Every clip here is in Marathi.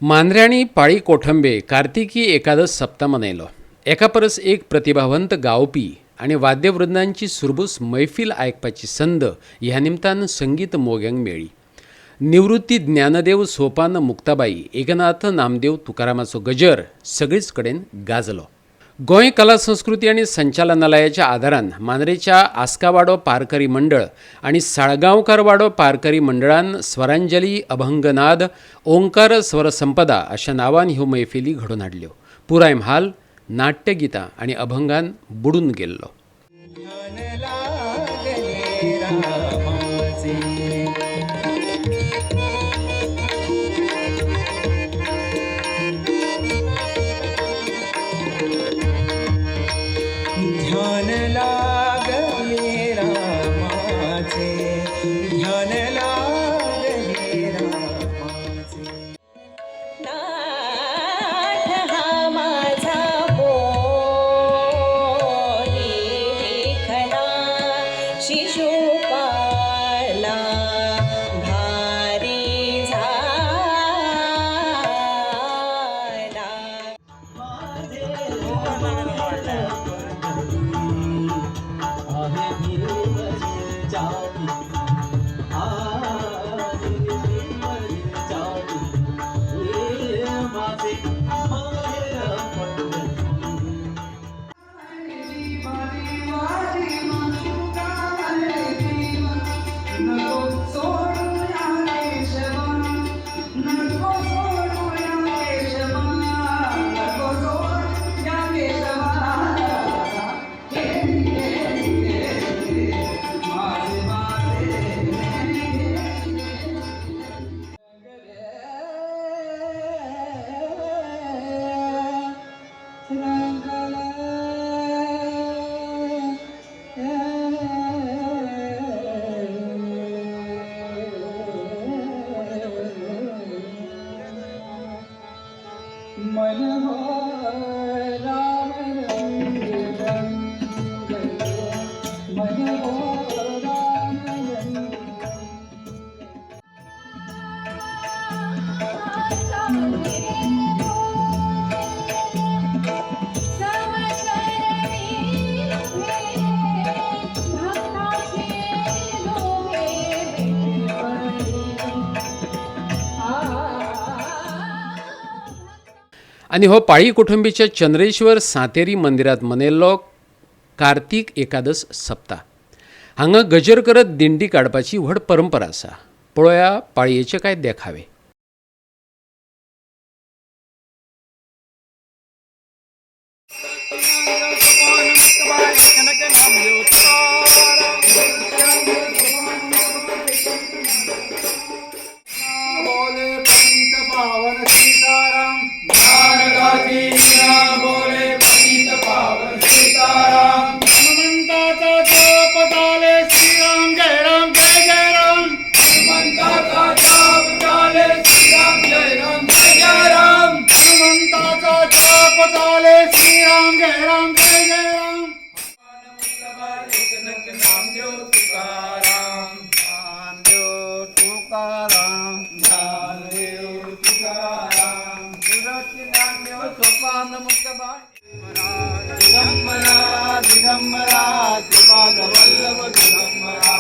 मांद्रे आणि पाळी कोठंबे कार्तिकी एकादश सप्ताह मनयलो। एका परस एक प्रतिभावंत गावपी आणि वाद्यवृंदांची सुरबूस मैफिल आयकपाची संद ह्या निमतान संगीत मोग्यांक मेळ्ळी। निवृत्ती ज्ञानदेव सोपान मुक्ताबाई एकनाथ नामदेव तुकारामाचो गजर सगळीच कडेन गाजलो। गोंय कला संस्कृती आणि संचालनालयाच्या आदारान मांद्रेच्या आस्कावाडो पारकरी मंडळ आणि साळगांवकार वाडो पारकरी मंडळान स्वरांजली, अभंगनाद, ओंकार स्वरसंपदा अशा नावान ह्यो मैफिली घडोवन हाडल्यो। पुराय म्हाल नाट्यगितां आणि अभंगान बुडून गेल्लो। ध्यान लागले रामाचे, ध्यान लागले रामाचे। नाथ हा माझा बोली विठला, शिशुपाला भारी झाला। मन हो राम रंग मन हो राम रंग। आणि हो पाळी कुटुंबीच्या चंद्रेश्वर सांतेरी मंदिरात मनयल्लो कार्तिक एकादश सप्ताह। हांगा गजर करत दिंडी काडपाची व्हड परंपरा आसा। पळोवया पाळयेचे कांय देखावे। दिगंबरा श्रीपाद वल्लभ दिगंबरा।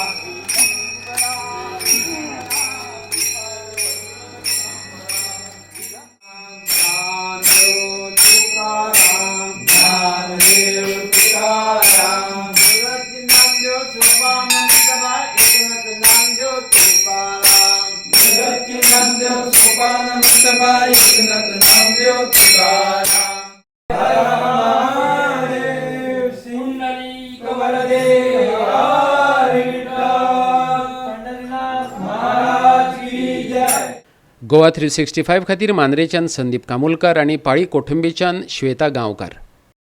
ज्ञानदेव तुकाराम, ज्ञानदेव तुकाराम, नामदेव सोपान मुक्ताबाई एकनाथ नामदेव तुकाराम, नामदेव सोपान मुक्ताबाई एकनाथ नामदेव तुकाराम। गोवा 365 खातीर मांद्रेच्यान संदीप कामुलकार आणि पाळी कोठुंबीच्यान श्वेता गांवकार।